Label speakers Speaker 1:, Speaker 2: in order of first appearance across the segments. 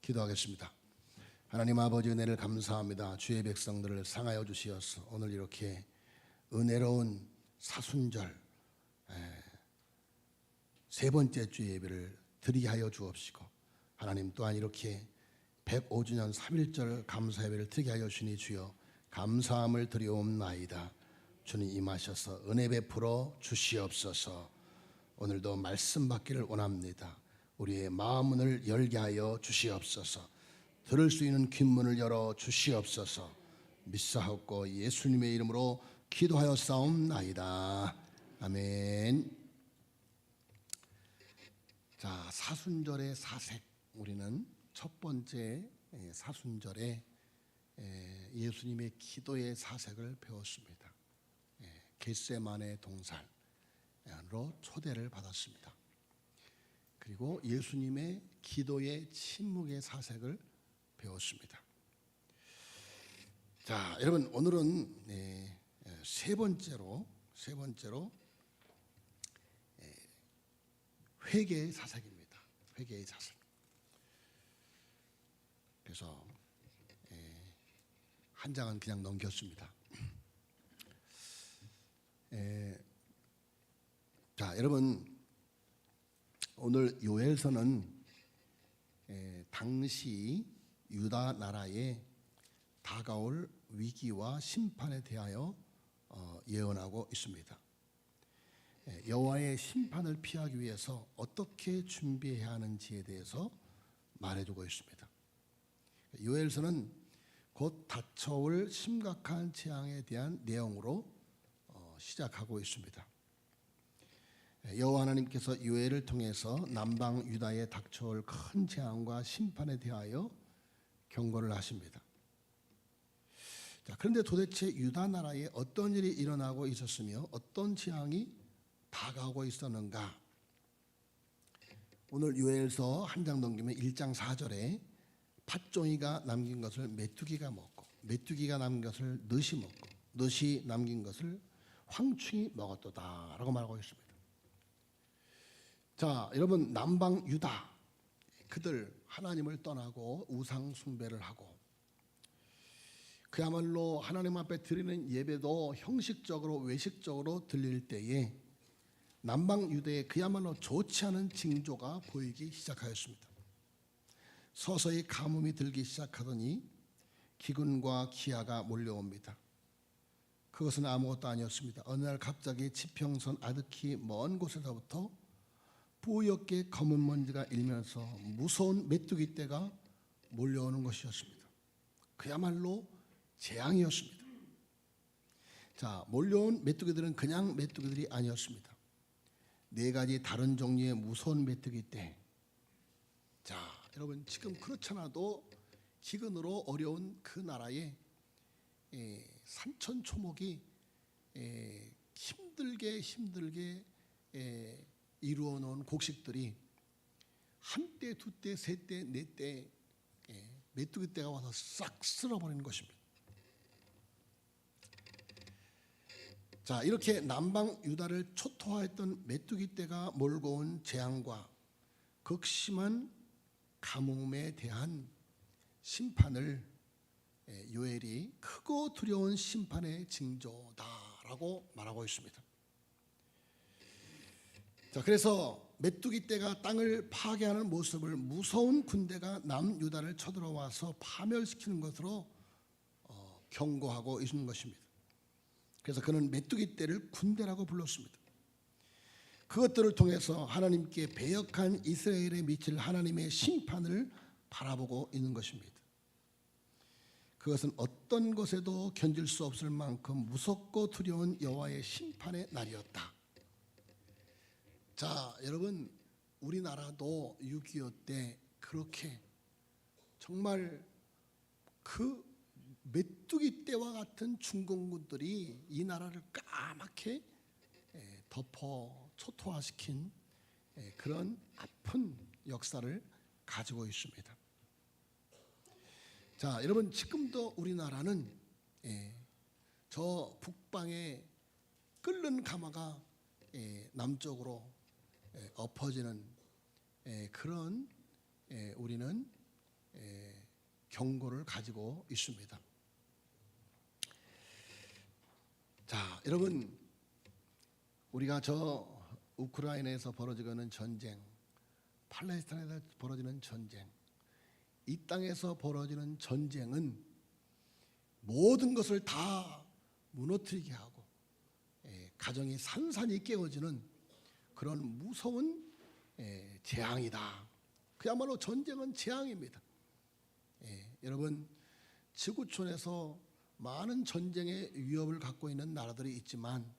Speaker 1: 기도하겠습니다. 하나님 아버지, 은혜를 감사합니다. 주의 백성들을 상하여 주시어서 오늘 이렇게 은혜로운 사순절 세 번째 주 예배를 드리게 하여 주옵시고, 하나님 또한 이렇게 105주년 3.1절 감사 예배를 드리게 하여 주시니 주여 감사함을 드리옵나이다. 주님 임하셔서 은혜 베풀어 주시옵소서. 오늘도 말씀 받기를 원합니다. 우리의 마음문을 열게 하여 주시옵소서. 들을 수 있는 귓문을 열어 주시옵소서. 믿사옵고 예수님의 이름으로 기도하여 싸움나이다. 아멘. 자, 사순절의 사색, 우리는 첫 번째 사순절에 예수님의 기도의 사색을 배웠습니다. 겟세마네 동산으로 초대를 받았습니다. 그리고 예수님의 기도의 침묵의 사색을 배웠습니다. 자, 여러분, 오늘은 세 번째로 회개의 사색입니다. 회개의 사색. 그래서 한 장은 그냥 넘겼습니다. 자, 여러분, 오늘 요엘서는 당시 유다 나라에 다가올 위기와 심판에 대하여 예언하고 있습니다. 여호와의 심판을 피하기 위해서 어떻게 준비해야 하는지에 대해서 말해주고 있습니다. 요엘서는 곧 닥쳐올 심각한 재앙에 대한 내용으로 시작하고 있습니다. 여호와 하나님께서 요엘을 통해서 남방 유다에 닥쳐올 큰 재앙과 심판에 대하여 경고를 하십니다. 자, 그런데 도대체 유다 나라에 어떤 일이 일어나고 있었으며 어떤 재앙이 다가오고 있었는가? 오늘 요엘서 한 장 넘기면 1장 4절에 팥종이가 남긴 것을 메뚜기가 먹고, 메뚜기가 남긴 것을 넛이 먹고, 넛이 남긴 것을 황충이 먹었도다 라고 말하고 있습니다. 자, 여러분, 남방 유다, 그들 하나님을 떠나고 우상 숭배를 하고, 그야말로 하나님 앞에 드리는 예배도 형식적으로 외식적으로 드릴 때에 남방 유다에 그야말로 좋지 않은 징조가 보이기 시작하였습니다. 서서히 가뭄이 들기 시작하더니 기근과 기아가 몰려옵니다. 그것은 아무것도 아니었습니다. 어느 날 갑자기 지평선 아득히 먼 곳에서부터 뿌옇게 검은 먼지가 일면서 무서운 메뚜기 떼가 몰려오는 것이었습니다. 그야말로 재앙이었습니다. 자, 몰려온 메뚜기들은 그냥 메뚜기들이 아니었습니다. 네 가지 다른 종류의 무서운 메뚜기 떼. 자, 여러분, 지금 그렇잖아도 기근으로 어려운 그 나라에 산천초목이 힘들게 이루어 놓은 곡식들이 한 떼, 두 떼, 세 떼, 네 떼 메뚜기 떼가 와서 싹 쓸어버리는 것입니다. 자, 이렇게 남방 유다를 초토화했던 메뚜기 떼가 몰고 온 재앙과 극심한 가뭄에 대한 심판을 요엘이 크고 두려운 심판의 징조다라고 말하고 있습니다. 자, 그래서 메뚜기 떼가 땅을 파괴하는 모습을 무서운 군대가 남유다를 쳐들어와서 파멸시키는 것으로 경고하고 있는 것입니다. 그래서 그는 메뚜기 떼를 군대라고 불렀습니다. 그것들을 통해서 하나님께 배역한 이스라엘에 미칠 하나님의 심판을 바라보고 있는 것입니다. 그것은 어떤 것에도 견딜 수 없을 만큼 무섭고 두려운 여호와의 심판의 날이었다. 자, 여러분, 우리나라도 6.25 때 그렇게 정말 그 메뚜기 떼와 같은 중공군들이 이 나라를 까맣게 덮어 초토화시킨 그런 아픈 역사를 가지고 있습니다. 자, 여러분, 지금도 우리나라는 저 북방에 끓는 가마가 남쪽으로 엎어지는 그런 우리는 경고를 가지고 있습니다. 자, 여러분, 우리가 저 우크라이나에서 벌어지고 있는 전쟁, 팔레스타인에서 벌어지는 전쟁, 이 땅에서 벌어지는 전쟁은 모든 것을 다 무너뜨리게 하고 가정이 산산이 깨어지는 그런 무서운 재앙이다. 그야말로 전쟁은 재앙입니다. 여러분, 지구촌에서 많은 전쟁의 위협을 갖고 있는 나라들이 있지만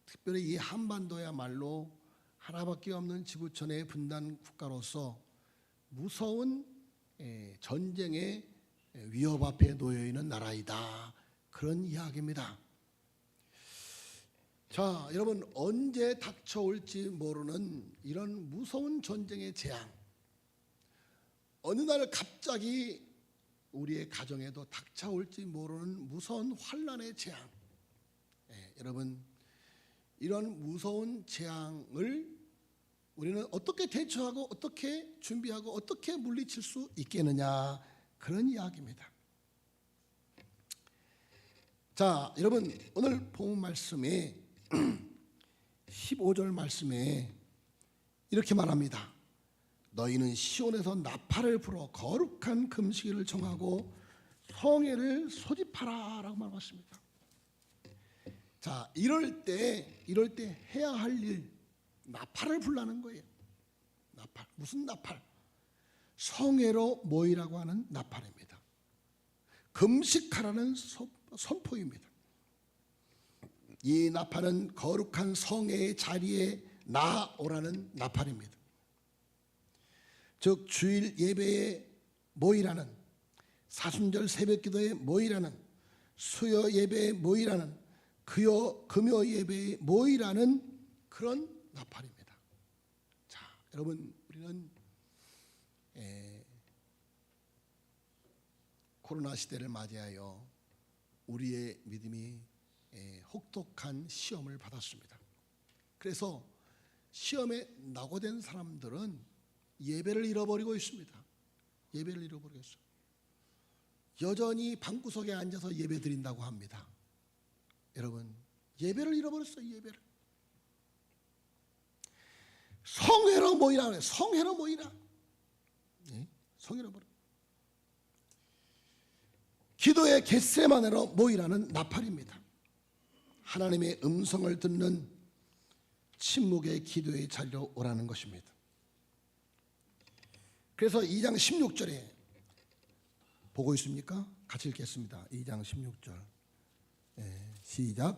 Speaker 1: 특별히 이 한반도야말로 하나밖에 없는 지구촌의 분단 국가로서 무서운 전쟁의 위협 앞에 놓여 있는 나라이다. 그런 이야기입니다. 자, 여러분, 언제 닥쳐올지 모르는 이런 무서운 전쟁의 재앙, 어느 날 갑자기 우리의 가정에도 닥쳐올지 모르는 무서운 환난의 재앙. 여러분, 이런 무서운 재앙을 우리는 어떻게 대처하고 어떻게 준비하고 어떻게 물리칠 수 있겠느냐, 그런 이야기입니다. 자, 여러분, 오늘 본 말씀에 15절 말씀에 이렇게 말합니다. 너희는 시온에서 나팔을 불어 거룩한 금식일을 정하고 성회를 소집하라 라고 말했습니다. 자, 이럴 때 해야 할 일, 나팔을 불라는 거예요. 나팔, 무슨 나팔? 성회로 모이라고 하는 나팔입니다. 금식하라는 선포입니다. 이 나팔은 거룩한 성회의 자리에 나오라는 나팔입니다. 즉 주일 예배에 모이라는, 사순절 새벽기도에 모이라는, 수요 예배에 모이라는, 금요 예배에 모이라는 그런 나팔입니다. 자, 여러분, 우리는 코로나 시대를 맞이하여 우리의 믿음이 혹독한 시험을 받았습니다. 그래서 시험에 낙오된 사람들은 예배를 잃어버리고 있습니다. 예배를 잃어버리고 있어요. 여전히 방구석에 앉아서 예배 드린다고 합니다. 여러분, 예배를 잃어버렸어요. 예배를. 성회로 모이라 그래요. 성회로 모이라. 성회로 모이라. 기도의 겟세마네로 모이라는 나팔입니다. 하나님의 음성을 듣는 침묵의 기도의 자리로 오라는 것입니다. 그래서 2장 16절에 보고 있습니까? 같이 읽겠습니다. 2장 16절. 시작.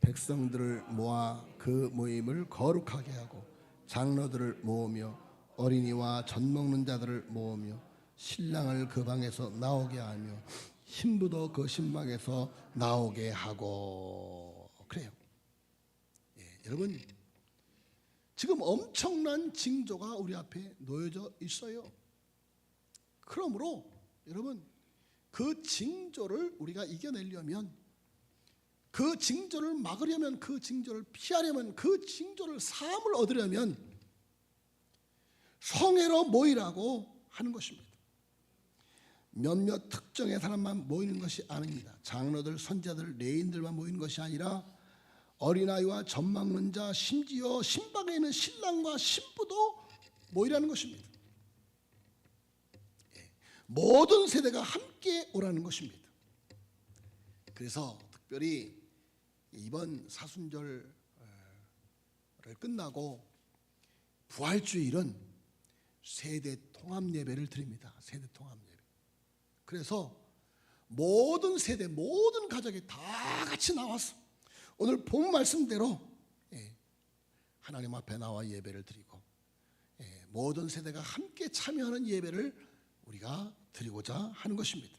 Speaker 1: 백성들을 모아 그 모임을 거룩하게 하고 장로들을 모으며 어린이와 젖 먹는 자들을 모으며 신랑을 그 방에서 나오게 하며 신부도 그 신방에서 나오게 하고. 그래요. 여러분, 지금 엄청난 징조가 우리 앞에 놓여져 있어요. 그러므로 여러분, 그 징조를 우리가 이겨내려면, 그 징조를 막으려면, 그 징조를 피하려면, 그 징조를 사함을 얻으려면 성회로 모이라고 하는 것입니다. 몇몇 특정의 사람만 모이는 것이 아닙니다. 장로들, 선지자들, 레인들만 모이는 것이 아니라 어린아이와 젖 먹는 자, 심지어 신방에 있는 신랑과 신부도 모이라는 것입니다. 모든 세대가 함께 오라는 것입니다. 그래서 특별히 이번 사순절을 끝나고 부활주일은 세대 통합 예배를 드립니다. 세대 통합 예배. 그래서 모든 세대, 모든 가족이 다 같이 나와서 오늘 본 말씀대로 하나님 앞에 나와 예배를 드리고 모든 세대가 함께 참여하는 예배를 우리가 드리고자 하는 것입니다.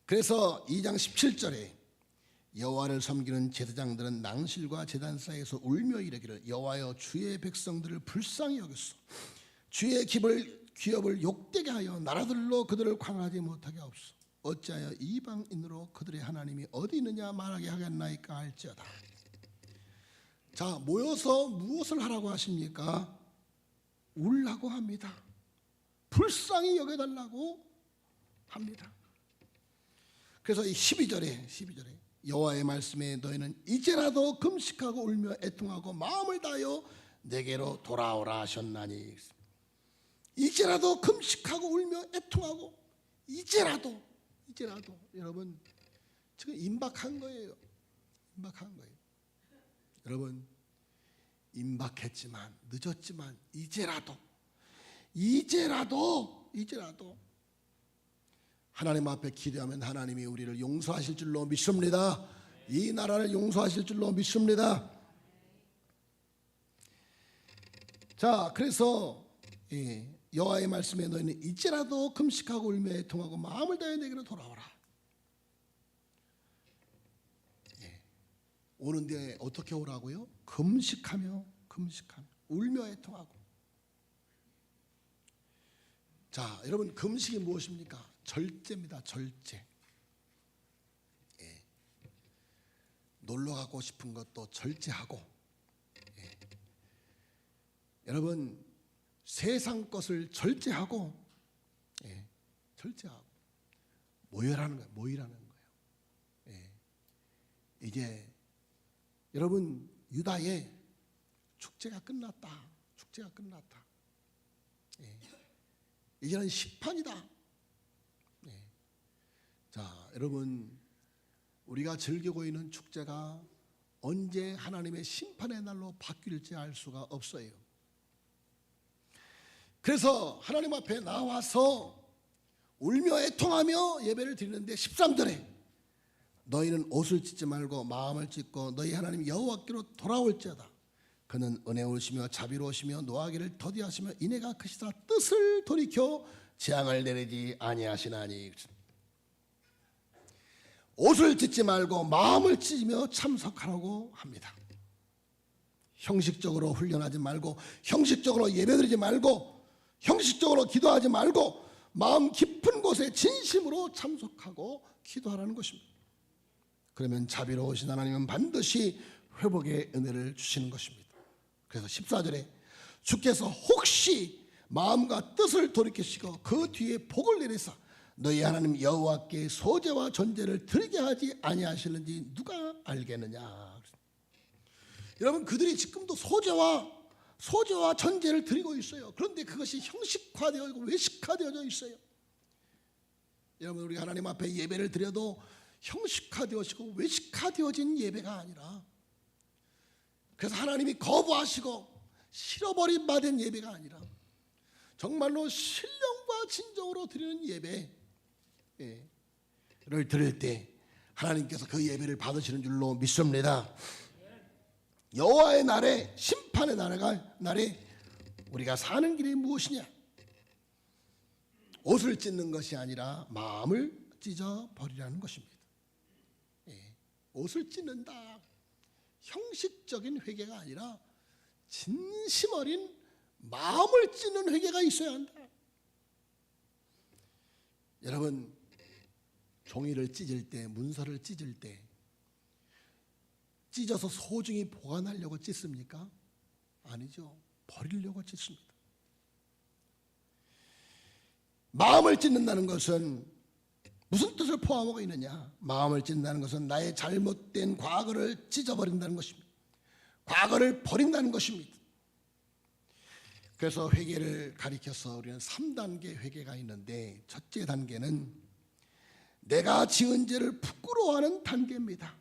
Speaker 1: 그래서 2장 17절에 여호와를 섬기는 제사장들은 낭실과 제단 사이에서 울며 이르기를 여호와여 주의 백성들을 불쌍히 여겼소. 주의 기업을 욕되게 하여 나라들로 그들을 광하지 못하게 하옵소서. 어찌하여 이방인으로 그들의 하나님이 어디 있느냐 말하게 하겠나이까 할지어다. 자, 모여서 무엇을 하라고 하십니까? 울라고 합니다. 불쌍히 여겨달라고 합니다. 그래서 이 12절에 여호와의 말씀에 너희는 이제라도 금식하고 울며 애통하고 마음을 다하여 내게로 돌아오라 하셨나니. 이제라도 금식하고 울며 애통하고, 이제라도 여러분 지금 임박한 거예요. 여러분 임박했지만 늦었지만 이제라도 하나님 앞에 기도하면 하나님이 우리를 용서하실 줄로 믿습니다. 이 나라를 용서하실 줄로 믿습니다. 자, 그래서 여호와의 말씀에 너희는 이제라도 금식하고 울며 애통하고 마음을 다해 내게로 돌아오라. 오는데 어떻게 오라고요? 금식하며 울며 애통하고. 자, 여러분 금식이 무엇입니까? 절제입니다. 절제. 놀러 가고 싶은 것도 절제하고, 여러분 세상 것을 절제하고, 절제하고 모이라는 거예요. 이제 여러분 유다의 축제가 끝났다. 이제는 심판이다. 자, 여러분 우리가 즐기고 있는 축제가 언제 하나님의 심판의 날로 바뀔지 알 수가 없어요. 그래서 하나님 앞에 나와서 울며 애통하며 예배를 드리는데 13절에 너희는 옷을 찢지 말고 마음을 찢고 너희 하나님 여호와께로 돌아올지어다. 그는 은혜로우시며 자비로우시며 노하기를 더디하시며 인애가 크시사 뜻을 돌이켜 재앙을 내리지 아니하시나니. 옷을 찢지 말고 마음을 찢으며 참석하라고 합니다. 형식적으로 훈련하지 말고, 형식적으로 예배드리지 말고, 형식적으로 기도하지 말고 마음 깊은 곳에 진심으로 참석하고 기도하라는 것입니다. 그러면 자비로우신 하나님은 반드시 회복의 은혜를 주시는 것입니다. 그래서 14절에 주께서 혹시 마음과 뜻을 돌이키시고 그 뒤에 복을 내리사 너희 하나님 여호와께 소제와 전제를 드리게 하지 아니하시는지 누가 알겠느냐. 여러분 그들이 지금도 소제와 전제를 드리고 있어요. 그런데 그것이 형식화되어 외식화되어져 있어요. 여러분 우리 하나님 앞에 예배를 드려도 형식화되어지고 외식화되어진 예배가 아니라, 그래서 하나님이 거부하시고 실어버린 바 된 예배가 아니라 정말로 신령과 진정으로 드리는 예배를 드릴 때 하나님께서 그 예배를 받으시는 줄로 믿습니다. 여호와의 날에, 심판의 날에 우리가 사는 길이 무엇이냐? 옷을 찢는 것이 아니라 마음을 찢어 버리라는 것입니다. 옷을 찢는다. 형식적인 회개가 아니라 진심 어린 마음을 찢는 회개가 있어야 한다. 여러분 종이를 찢을 때, 문서를 찢을 때 찢어서 소중히 보관하려고 찢습니까? 아니죠. 버리려고 찢습니다. 마음을 찢는다는 것은 무슨 뜻을 포함하고 있느냐? 마음을 찢는다는 것은 나의 잘못된 과거를 찢어버린다는 것입니다. 과거를 버린다는 것입니다. 그래서 회개를 가리켜서 우리는 3단계 회개가 있는데, 첫째 단계는 내가 지은 죄를 부끄러워하는 단계입니다.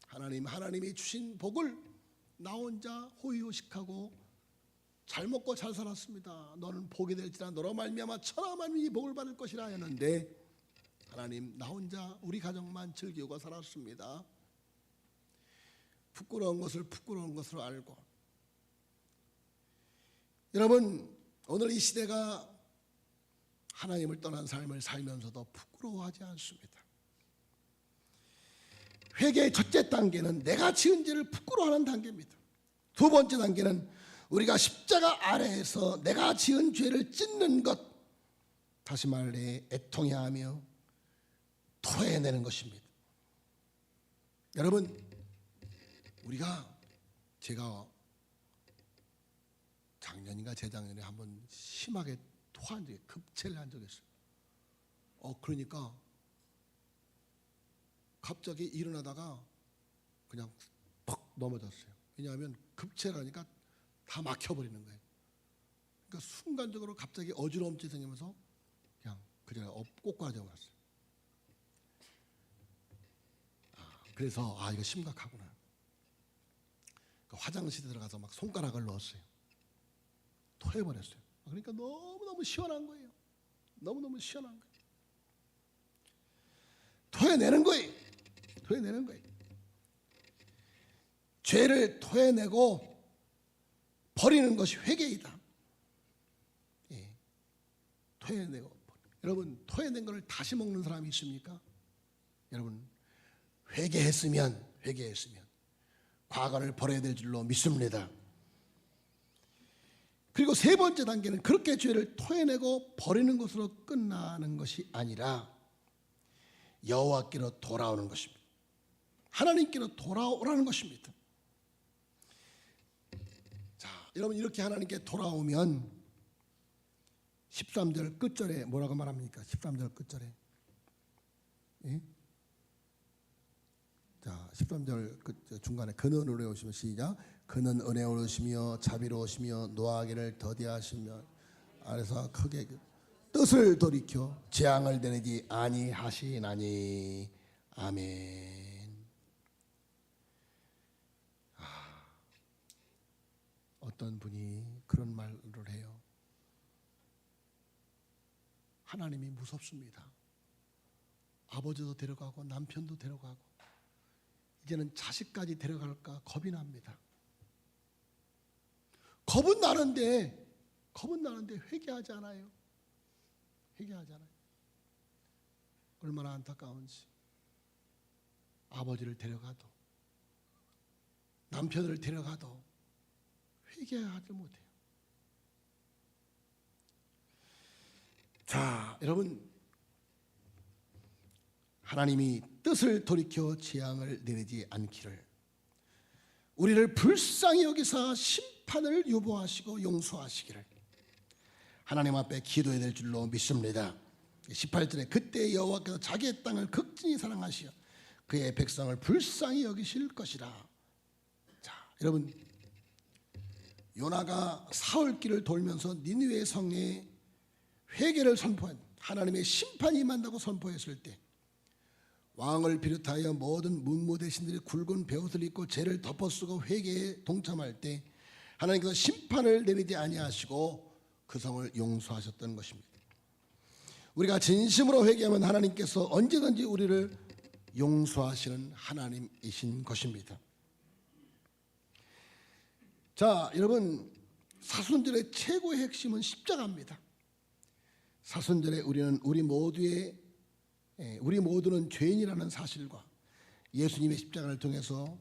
Speaker 1: 하나님이 주신 복을 나 혼자 호의호식하고 잘 먹고 잘 살았습니다. 너는 복이 될지라 너로 말미암아 천하만민이 복을 받을 것이라 했는데, 하나님 나 혼자 우리 가정만 즐기고 살았습니다. 부끄러운 것을 부끄러운 것으로 알고. 여러분 오늘 이 시대가 하나님을 떠난 삶을 살면서도 부끄러워하지 않습니다. 회개의 첫째 단계는 내가 지은 죄를 부끄러워하는 단계입니다. 두 번째 단계는 우리가 십자가 아래에서 내가 지은 죄를 찢는 것, 다시 말해 애통해하며 토해내는 것입니다. 여러분 제가 작년인가 재작년에 한번 심하게 토한 적이 급체를 한 적이 있어요. 그러니까 갑자기 일어나다가 그냥 퍽 넘어졌어요. 왜냐하면 급체라니까 다 막혀버리는 거예요. 그러니까 순간적으로 갑자기 어지러움증이 생기면서 그냥 그 자리에 꼬꾸라져 버렸어요. 그래서 이거 심각하구나. 화장실에 들어가서 막 손가락을 넣었어요. 토해버렸어요. 그러니까 너무너무 시원한 거예요. 너무너무 시원한 거예요. 토해내는 거예요. 토해내는 거예요. 죄를 토해내고 버리는 것이 회개이다. 토해내고 여러분, 토해낸 것을 다시 먹는 사람이 있습니까? 여러분, 회개했으면 과거를 버려야 될 줄로 믿습니다. 그리고 세 번째 단계는 그렇게 죄를 토해내고 버리는 것으로 끝나는 것이 아니라 여호와께로 돌아오는 것입니다. 하나님께로 돌아오라는 것입니다. 자, 여러분, 이렇게 하나님께 돌아오면 13절 끝절에 뭐라고 말합니까? 13절 끝절에 자, 13절 중간에 그는 은혜로우시며 시작. 그는 은혜로우시며 자비로우시며 노하기를 더디하시며 아래서 크게 뜻을 돌이켜 재앙을 내리지 아니하시나니. 아멘. 어떤 분이 그런 말을 해요. 하나님이 무섭습니다. 아버지도 데려가고 남편도 데려가고 이제는 자식까지 데려갈까 겁이 납니다. 겁은 나는데 회개하지 않아요. 회개하지 않아요. 얼마나 안타까운지. 아버지를 데려가도 남편을 데려가도 회개하지 못해요. 자, 여러분, 하나님이 뜻을 돌이켜 재앙을 내리지 않기를 우리를 불쌍히 여기사 심판을 유보하시고 용서하시기를 하나님 앞에 기도해야 될 줄로 믿습니다. 18절에 그때 여호와께서 자기의 땅을 극진히 사랑하시어 그의 백성을 불쌍히 여기실 것이라. 자, 여러분, 요나가 사흘길을 돌면서 니느웨 성에 회개를 선포한, 하나님의 심판이 임한다고 선포했을 때 왕을 비롯하여 모든 문무 대신들이 굵은 베옷을 입고 죄를 덮어쓰고 회개에 동참할 때 하나님께서 심판을 내리지 아니하시고 그 성을 용서하셨던 것입니다. 우리가 진심으로 회개하면 하나님께서 언제든지 우리를 용서하시는 하나님이신 것입니다. 자, 여러분, 사순절의 최고의 핵심은 십자가입니다. 사순절에 우리 모두는 죄인이라는 사실과 예수님의 십자가를 통해서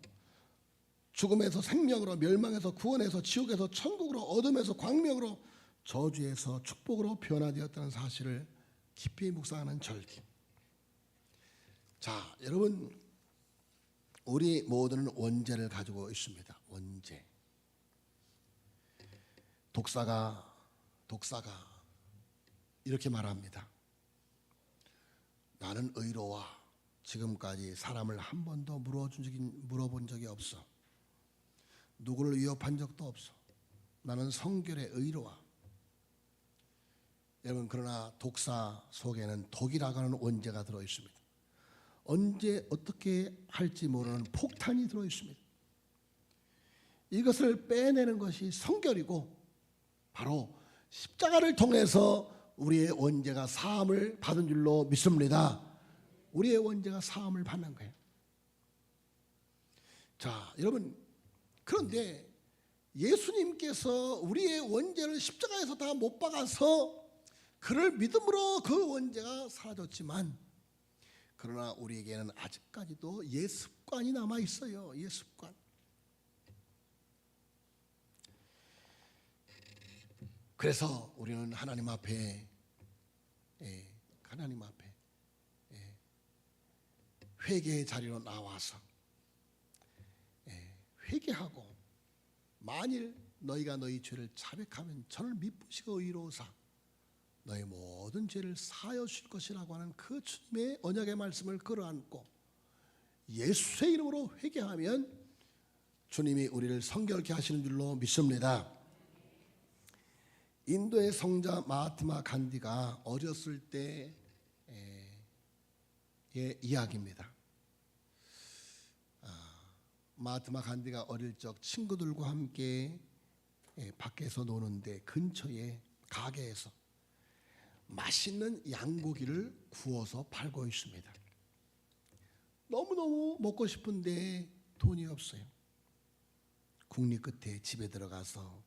Speaker 1: 죽음에서 생명으로, 멸망에서 구원에서, 지옥에서 천국으로, 어둠에서 광명으로, 저주에서 축복으로 변화되었다는 사실을 깊이 묵상하는 절기. 자, 여러분, 우리 모두는 원죄를 가지고 있습니다. 원죄. 독사가 이렇게 말합니다. 나는 의로워. 지금까지 사람을 한 번도 물어본 적이 없어. 누구를 위협한 적도 없어. 나는 성결에 의로워. 여러분, 그러나 독사 속에는 독이라고 하는 원죄가 들어있습니다. 언제 어떻게 할지 모르는 폭탄이 들어있습니다. 이것을 빼내는 것이 성결이고 바로 십자가를 통해서 우리의 원죄가 사함을 받은 줄로 믿습니다. 우리의 원죄가 사함을 받는 거예요. 자, 여러분, 그런데 예수님께서 우리의 원죄를 십자가에서 다 못 박아서 그를 믿음으로 그 원죄가 사라졌지만, 그러나 우리에게는 아직까지도 예습관이 남아 있어요. 예습관. 그래서 우리는 하나님 앞에 회개의 자리로 나와서 회개하고, 만일 너희가 너희 죄를 자백하면 저를 미쁘시고 의로우사 너의 모든 죄를 사하여 줄 것이라고 하는 그 주님의 언약의 말씀을 끌어안고 예수의 이름으로 회개하면 주님이 우리를 성결케 하시는 줄로 믿습니다. 인도의 성자 마하트마 간디가 어렸을 때의 이야기입니다. 마하트마 간디가 어릴 적 친구들과 함께 밖에서 노는데 근처에 가게에서 맛있는 양고기를 구워서 팔고 있습니다. 너무너무 먹고 싶은데 돈이 없어요. 국리 끝에 집에 들어가서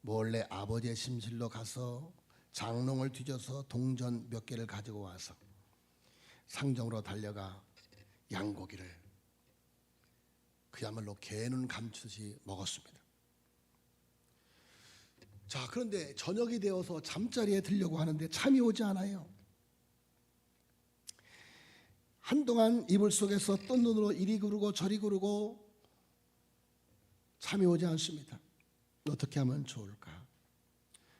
Speaker 1: 몰래 아버지의 침실로 가서 장롱을 뒤져서 동전 몇 개를 가지고 와서 상점으로 달려가 양고기를 그야말로 개눈 감추듯이 먹었습니다. 자, 그런데 저녁이 되어서 잠자리에 들려고 하는데 잠이 오지 않아요. 한동안 이불 속에서 뜬 눈으로 이리 구르고 저리 구르고 잠이 오지 않습니다. 어떻게 하면 좋을까?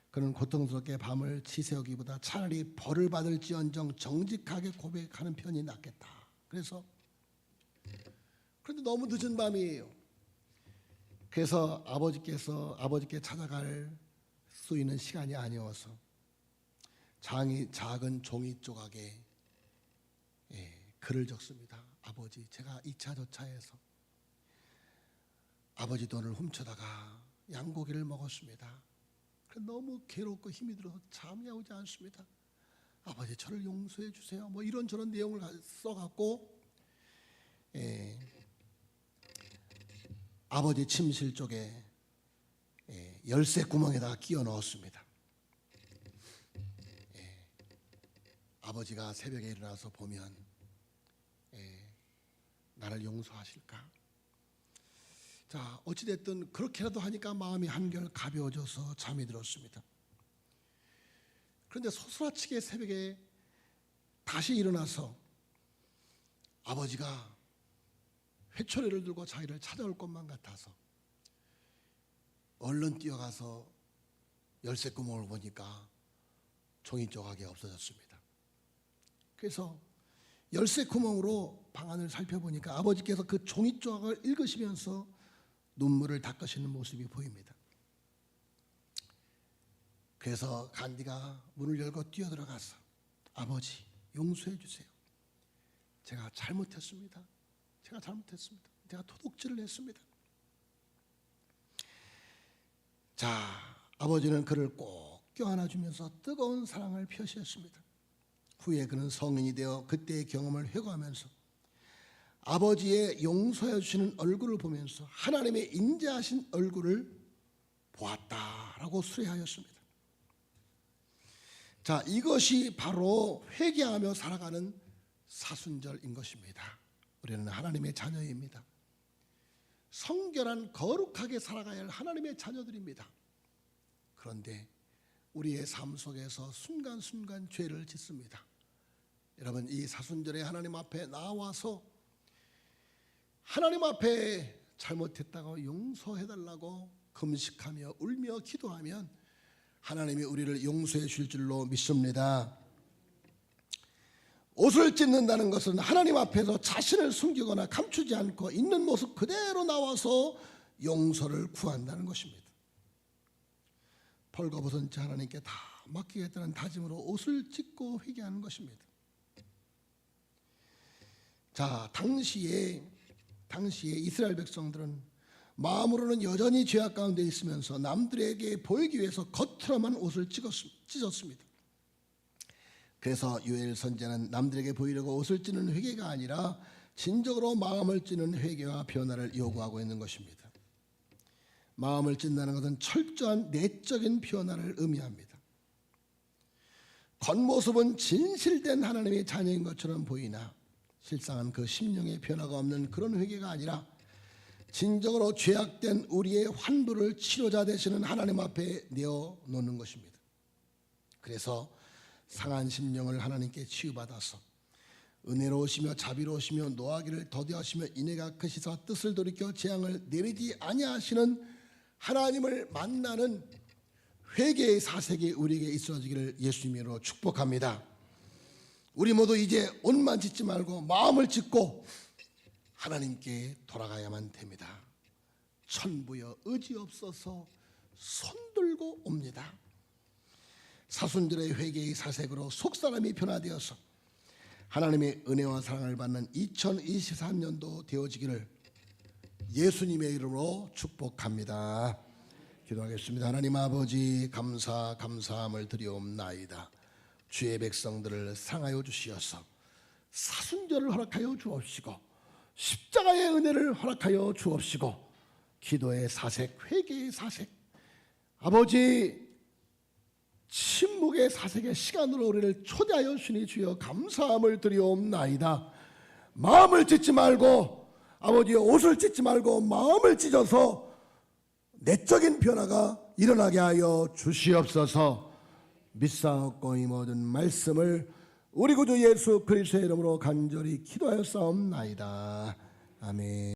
Speaker 1: 그는 고통스럽게 밤을 지새우기보다 차라리 벌을 받을지언정 정직하게 고백하는 편이 낫겠다. 그런데 너무 늦은 밤이에요. 그래서 아버지께 찾아갈 수 있는 시간이 아니어서 작은 종이 조각에 글을 적습니다. 아버지, 제가 이 차 저 차에서 아버지 돈을 훔쳐다가 양고기를 먹었습니다. 너무 괴롭고 힘이 들어서 잠이 오지 않습니다. 아버지, 저를 용서해 주세요. 뭐 이런저런 내용을 써갖고 아버지 침실 쪽에 열쇠 구멍에다가 끼워 넣었습니다. 아버지가 새벽에 일어나서 보면 나를 용서하실까? 자, 어찌됐든 그렇게라도 하니까 마음이 한결 가벼워져서 잠이 들었습니다. 그런데 소스라치게 새벽에 다시 일어나서 아버지가 회초리를 들고 자기를 찾아올 것만 같아서 얼른 뛰어가서 열쇠 구멍을 보니까 종이 조각이 없어졌습니다. 그래서 열쇠 구멍으로 방안을 살펴보니까 아버지께서 그 종이 조각을 읽으시면서 눈물을 닦으시는 모습이 보입니다. 그래서 간디가 문을 열고 뛰어들어가서 아버지, 용서해 주세요. 제가 잘못했습니다. 제가 도둑질을 했습니다. 자, 아버지는 그를 꼭 껴안아주면서 뜨거운 사랑을 표시했습니다. 후에 그는 성인이 되어 그때의 경험을 회고하면서 아버지의 용서해 주시는 얼굴을 보면서 하나님의 인자하신 얼굴을 보았다라고 수레하였습니다. 자, 이것이 바로 회개하며 살아가는 사순절인 것입니다. 우리는 하나님의 자녀입니다. 성결한 거룩하게 살아가야 할 하나님의 자녀들입니다. 그런데 우리의 삶 속에서 순간순간 죄를 짓습니다. 여러분, 이 사순절에 하나님 앞에 나와서 하나님 앞에 잘못했다고 용서해달라고 금식하며 울며 기도하면 하나님이 우리를 용서해 줄 줄로 믿습니다. 옷을 찢는다는 것은 하나님 앞에서 자신을 숨기거나 감추지 않고 있는 모습 그대로 나와서 용서를 구한다는 것입니다. 벌거벗은 채 하나님께 다 맡기겠다는 다짐으로 옷을 찢고 회개하는 것입니다. 자, 당시에 이스라엘 백성들은 마음으로는 여전히 죄악 가운데 있으면서 남들에게 보이기 위해서 겉으로만 옷을 찢었습니다. 그래서 요엘 선지자는 남들에게 보이려고 옷을 찢는 회개가 아니라 진정으로 마음을 찢는 회개와 변화를 요구하고 있는 것입니다. 마음을 찢는다는 것은 철저한 내적인 변화를 의미합니다. 겉모습은 진실된 하나님의 자녀인 것처럼 보이나 실상은 그 심령의 변화가 없는 그런 회개가 아니라 진정으로 죄악된 우리의 환부를 치료자 되시는 하나님 앞에 내어놓는 것입니다. 그래서 상한 심령을 하나님께 치유받아서 은혜로우시며 자비로우시며 노하기를 더디하시며 인애가 크시사 뜻을 돌이켜 재앙을 내리지 아니하시는 하나님을 만나는 회개의 사색이 우리에게 있어지기를 예수님으로 축복합니다. 우리 모두 이제 옷만 찢지 말고 마음을 찢고 하나님께 돌아가야만 됩니다. 천부여 의지없어서 손들고 옵니다. 사순절의 회개의 사색으로 속사람이 변화되어서 하나님의 은혜와 사랑을 받는 2023년도 되어지기를 예수님의 이름으로 축복합니다. 기도하겠습니다. 하나님 아버지, 감사함을 드리옵나이다. 주의 백성들을 사랑하여 주시어서 사순절을 허락하여 주옵시고 십자가의 은혜를 허락하여 주옵시고 기도의 사색, 회개의 사색, 아버지 침묵의 사색의 시간으로 우리를 초대하여 주니 주여 감사함을 드리옵나이다. 마음을 찢지 말고 아버지의 옷을 찢지 말고 마음을 찢어서 내적인 변화가 일어나게 하여 주시옵소서. 믿사옵고 이 모든 말씀을 우리 구주 예수 그리스도의 이름으로 간절히 기도하여 싸움나이다. 아멘.